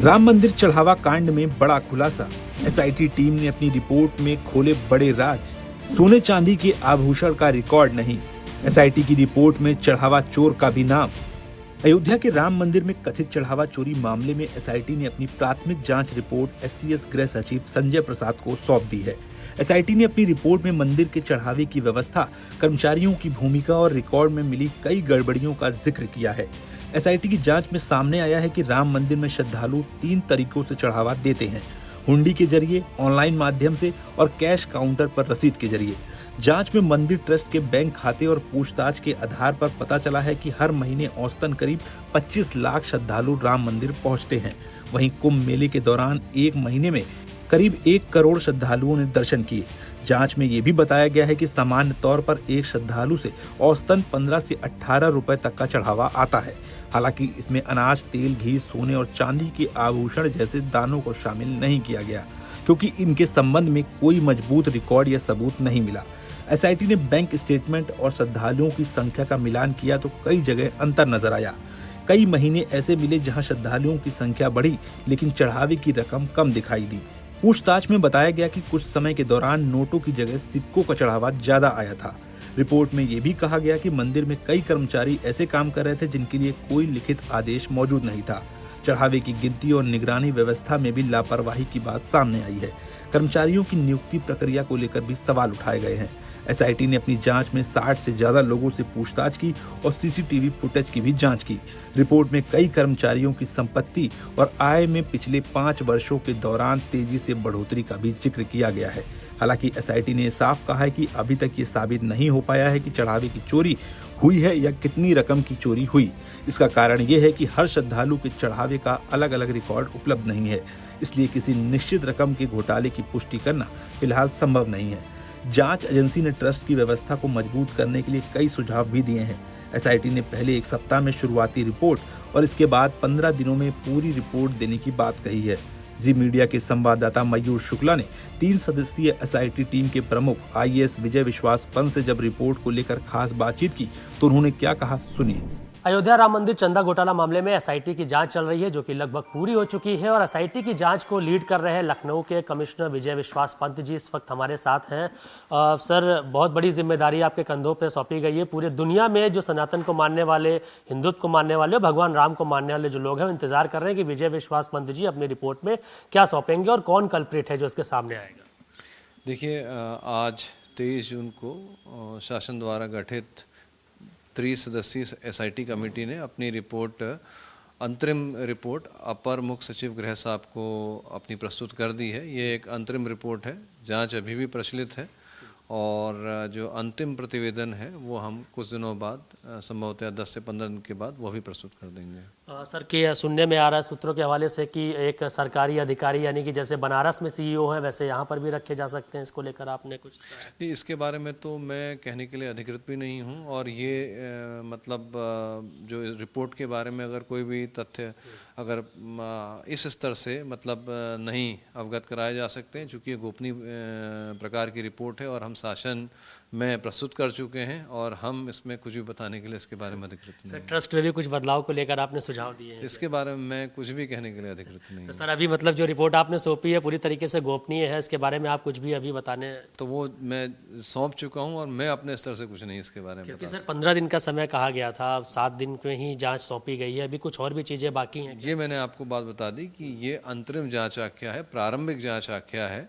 राम मंदिर चढ़ावा कांड में बड़ा खुलासा। एसआईटी टीम ने अपनी रिपोर्ट में खोले बड़े राज। सोने चांदी के आभूषण का रिकॉर्ड नहीं, एसआईटी की रिपोर्ट में चढ़ावा चोर का भी नाम। अयोध्या के राम मंदिर में कथित चढ़ावा चोरी मामले में एसआईटी ने अपनी प्राथमिक जांच रिपोर्ट एससीएस गृह सचिव संजय प्रसाद को सौंप दी है। एसआईटी ने अपनी रिपोर्ट में मंदिर के चढ़ावे की व्यवस्था, कर्मचारियों की भूमिका और रिकॉर्ड में मिली कई गड़बड़ियों का जिक्र किया है। एसआईटी की जांच में सामने आया है कि राम मंदिर में श्रद्धालु 3 तरीकों से चढ़ावा देते हैं: हुंडी के जरिए, ऑनलाइन माध्यम से और कैश काउंटर पर रसीद के जरिए। जांच में मंदिर ट्रस्ट के बैंक खाते और पूछताछ के आधार पर पता चला है कि हर महीने औसतन करीब 25 लाख श्रद्धालु राम मंदिर पहुंचते हैं। वहीं कुंभ मेले के दौरान एक महीने में करीब 1 करोड़ श्रद्धालुओं ने दर्शन किए। जांच में ये भी बताया गया है कि सामान्य तौर पर एक श्रद्धालु से औसतन 15 से 18 रुपए तक का चढ़ावा आता है। हालांकि इसमें अनाज, तेल, घी, सोने और चांदी के आभूषण जैसे दानों को शामिल नहीं किया गया, क्योंकि इनके संबंध में कोई मजबूत रिकॉर्ड या सबूत नहीं मिला। एसआईटी ने बैंक स्टेटमेंट और श्रद्धालुओं की संख्या का मिलान किया तो कई जगह अंतर नजर आया। कई महीने ऐसे मिले जहां श्रद्धालुओं की संख्या बढ़ी लेकिन चढ़ावे की रकम कम दिखाई दी। पूछताछ में बताया गया कि कुछ समय के दौरान नोटों की जगह सिक्कों का चढ़ावा ज्यादा आया था। रिपोर्ट में ये भी कहा गया कि मंदिर में कई कर्मचारी ऐसे काम कर रहे थे जिनके लिए कोई लिखित आदेश मौजूद नहीं था। चढ़ावे की गिनती और निगरानी व्यवस्था में भी लापरवाही की बात सामने आई है। कर्मचारियों की नियुक्ति प्रक्रिया को लेकर भी सवाल उठाए गए हैं। एसआईटी ने अपनी जांच में 60 से ज्यादा लोगों से पूछताछ की और सीसीटीवी फुटेज की भी जांच की। रिपोर्ट में कई कर्मचारियों की संपत्ति और आय में पिछले 5 वर्षों के दौरान तेजी से बढ़ोतरी का भी जिक्र किया गया है। हालांकि एसआईटी ने साफ कहा है कि अभी तक ये साबित नहीं हो पाया है कि चढ़ावे की चोरी हुई है या कितनी रकम की चोरी हुई। इसका कारण ये है कि हर श्रद्धालु के चढ़ावे का अलग अलग रिकॉर्ड उपलब्ध नहीं है, इसलिए किसी निश्चित रकम के घोटाले की पुष्टि करना फिलहाल संभव नहीं है। जांच एजेंसी ने ट्रस्ट की व्यवस्था को मजबूत करने के लिए कई सुझाव भी दिए हैं। एसआईटी ने पहले 1 सप्ताह में शुरुआती रिपोर्ट और इसके बाद 15 दिनों में पूरी रिपोर्ट देने की बात कही है। जी मीडिया के संवाददाता मयूर शुक्ला ने 3 सदस्यीय एसआईटी टीम के प्रमुख आईएएस विजय विश्वास पंत से जब रिपोर्ट को लेकर खास बातचीत की तो उन्होंने क्या कहा, सुनिए। अयोध्या राम मंदिर चंदा घोटाला मामले में एसआईटी की जांच चल रही है, जो कि लगभग पूरी हो चुकी है और एसआईटी की जांच को लीड कर रहे हैं लखनऊ के कमिश्नर विजय विश्वास पंत जी इस वक्त हमारे साथ हैं। सर, बहुत बड़ी जिम्मेदारी आपके कंधों पे सौंपी गई है। पूरे दुनिया में जो सनातन को मानने वाले, हिंदुत्व को मानने वाले, भगवान राम को मानने वाले जो लोग हैं वो इंतजार कर रहे हैं कि विजय विश्वास पंत जी अपनी रिपोर्ट में क्या सौंपेंगे और कौन कल्प्रिट है जो इसके सामने आएगा। देखिए, आज 23 जून को शासन द्वारा गठित 3 सदस्यीय एसआईटी कमेटी ने अपनी रिपोर्ट, अंतरिम रिपोर्ट अपर मुख्य सचिव गृह साहब को अपनी प्रस्तुत कर दी है। ये एक अंतरिम रिपोर्ट है, जांच अभी भी प्रचलित है और जो अंतिम प्रतिवेदन है वो हम कुछ दिनों बाद, संभवतः 10 से 15 दिन के बाद वो भी प्रस्तुत कर देंगे। सर, कि सुनने में आ रहा है सूत्रों के हवाले से कि एक सरकारी अधिकारी, यानी कि जैसे बनारस में सीईओ है वैसे यहाँ पर भी रखे जा सकते हैं। इसको लेकर आपने कुछ? नहीं, इसके बारे में तो मैं कहने के लिए अधिकृत भी नहीं हूँ और ये मतलब जो रिपोर्ट के बारे में अगर कोई भी तथ्य अगर इस स्तर से मतलब नहीं अवगत कराए जा सकते हैं, चूँकि ये गोपनीय प्रकार की रिपोर्ट है और हम शासन में प्रस्तुत कर चुके हैं और हम इसमें कुछ भी बताने के लिए इसके बारे में अधिकृत नहीं। सर, ट्रस्ट में भी कुछ बदलाव को लेकर आपने सुझाव दिए हैं? इसके बारे में मैं कुछ भी कहने के लिए अधिकृत नहीं। तो सर, अभी मतलब जो रिपोर्ट आपने सौंपी है पूरी तरीके से गोपनीय है, इसके बारे में आप कुछ भी अभी बताने? तो वो मैं सौंप चुका हूँ और मैं अपने स्तर से कुछ नहीं इसके बारे में। क्योंकि सर 15 दिन का समय कहा गया था, 7 दिन में ही जाँच सौंपी गई है, अभी कुछ और भी चीज़ें बाकी हैं? ये मैंने आपको बात बता दी कि ये अंतरिम जाँच आख्या है, प्रारंभिक जाँच आख्या है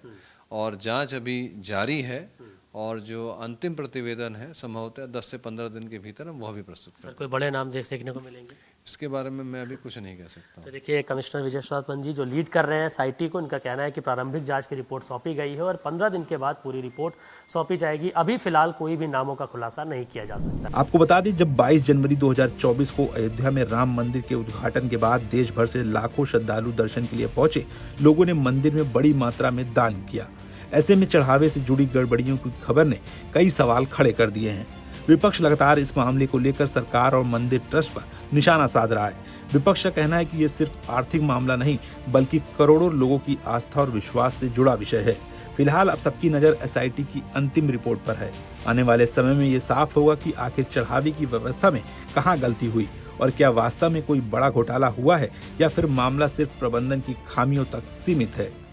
और जाँच अभी जारी है और जो अंतिम प्रतिवेदन है संभवतः 10 से 15 दिन के भीतर हम वह भी प्रस्तुत करें। कोई बड़े नाम देखने को मिलेंगे? इसके बारे में मैं अभी कुछ नहीं कह सकता। तो देखिए, कमिश्नर विजय विश्वास पंत जी जो लीड कर रहे हैं एसआईटी को, उनका कहना है कि प्रारंभिक जांच की रिपोर्ट सौंपी गई है और 15 दिन के बाद पूरी रिपोर्ट सौंपी जाएगी। अभी फिलहाल कोई भी नामों का खुलासा नहीं किया जा सकता। आपको बता दें, जब 22 जनवरी 2024 को अयोध्या में राम मंदिर के उद्घाटन के बाद देश भर से लाखों श्रद्धालु दर्शन के लिए पहुंचे, लोगों ने मंदिर में बड़ी मात्रा में दान किया। ऐसे में चढ़ावे से जुड़ी गड़बड़ियों की खबर ने कई सवाल खड़े कर दिए हैं। विपक्ष लगातार इस मामले को लेकर सरकार और मंदिर ट्रस्ट पर निशाना साध रहा है। विपक्ष का कहना है कि ये सिर्फ आर्थिक मामला नहीं बल्कि करोड़ों लोगों की आस्था और विश्वास से जुड़ा विषय है। फिलहाल अब सबकी नजर एसआईटी की अंतिम रिपोर्ट पर है। आने वाले समय में ये साफ होगा कि आखिर चढ़ावे की व्यवस्था में कहां गलती हुई और क्या वास्तव में कोई बड़ा घोटाला हुआ है या फिर मामला सिर्फ प्रबंधन की खामियों तक सीमित है।